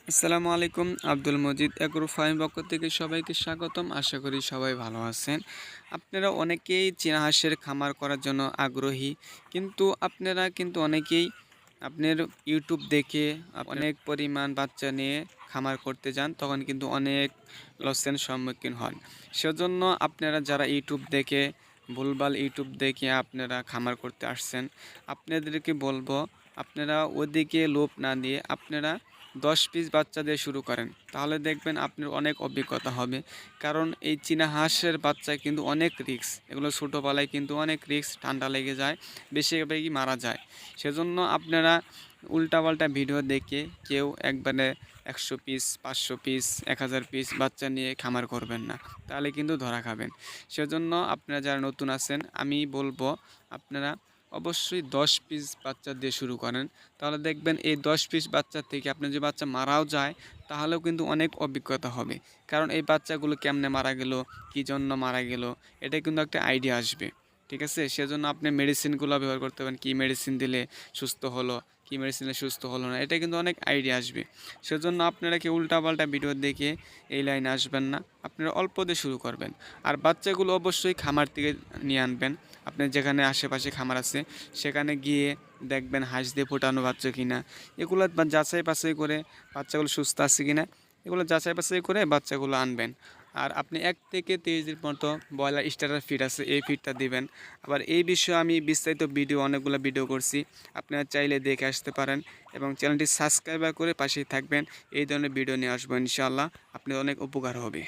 আসসালামু আলাইকুম। Abdul Majid agro farm পক্ষ থেকে সবাইকে স্বাগতম। আশা করি সবাই ভালো আছেন। আপনারা অনেকেই চীনা হাঁসের খামার করার জন্য আগ্রহী, কিন্তু আপনারা অনেকেই আপনার ইউটিউব দেখে অনেক পরিমাণ বাচ্চা নিয়ে খামার করতে যান, তখন কিন্তু অনেক লসের সম্মুখীন হন। সেজন্য আপনারা যারা ইউটিউব দেখে ভুলভাল ইউটিউব দেখে আপনারা খামার করতে আসছেন, আপনাদেরকে বলবো আপনারা ওদিকে লোভ না দিয়ে আপনারা 10 পিস বাচ্চা দিয়ে শুরু করেন, তাহলে দেখবেন আপনার অনেক অভিজ্ঞতা হবে। কারণ এই চীনা হাঁসের বাচ্চা কিন্তু অনেক রিস্ক, এগুলো ছোটোবেলায় কিন্তু অনেক রিস্ক, ঠান্ডা লেগে যায়, বেশিরভাগই মারা যায়। সেজন্য আপনারা উল্টাপাল্টা ভিডিও দেখে কেউ একবারে 100 পিস 500 পিস 1000 পিস বাচ্চা নিয়ে খামার করবেন না, তাহলে কিন্তু ধরা খাবেন। সেজন্য আপনারা যারা নতুন আছেন, আমি বলবো আপনারা অবশ্যই 10 পিস বাচ্চা দিয়ে শুরু করেন। তাহলে দেখবেন এই 10 পিস বাচ্চা থেকে আপনার যে বাচ্চা মারাও যায়, তাহলেও কিন্তু অনেক অভিজ্ঞতা হবে। কারণ এই বাচ্চাগুলো কেমনে মারা গেল, কী জন্য মারা গেল, এটা কিন্তু একটা আইডিয়া আসবে। ঠিক আছে, সেজন্য আপনি মেডিসিনগুলো ব্যবহার করতে পারেন, কী মেডিসিন দিলে সুস্থ হলো, কী মেডিসিন দিলে সুস্থ হলো না, এটা কিন্তু অনেক আইডিয়া আসবে। সেজন্য আপনারা কি উল্টাপাল্টা ভিডিও দেখে এই লাইনে আসবেন না, আপনারা অল্প দিয়ে শুরু করবেন। আর বাচ্চাগুলো অবশ্যই খামার থেকে নিয়ে আনবেন। আপনার যেখানে আশেপাশে খামার আছে সেখানে গিয়ে দেখবেন হাঁস দিয়ে ফোটানো বাচ্চা কিনা, এগুলো যাচাই বাছাই করে বাচ্চাগুলো সুস্থ আছে কিনা, এগুলো যাচাই বাছাই করে বাচ্চাগুলো আনবেন। আর আপনি 1 থেকে 30 দিন মতো ব্রয়লার স্টার্টার ফিড আছে, এই ফিডটা দিবেন। আবার এই বিষয়ে আমি বিস্তারিত ভিডিও অনেকগুলো ভিডিও করছি, আপনারা চাইলে দেখে আসতে পারেন। এবং চ্যানেলটি সাবস্ক্রাইব করে পাশেই থাকবেন। এই ধরনের ভিডিও নিয়ে আসবো ইনশাআল্লাহ, আপনার অনেক উপকার হবে।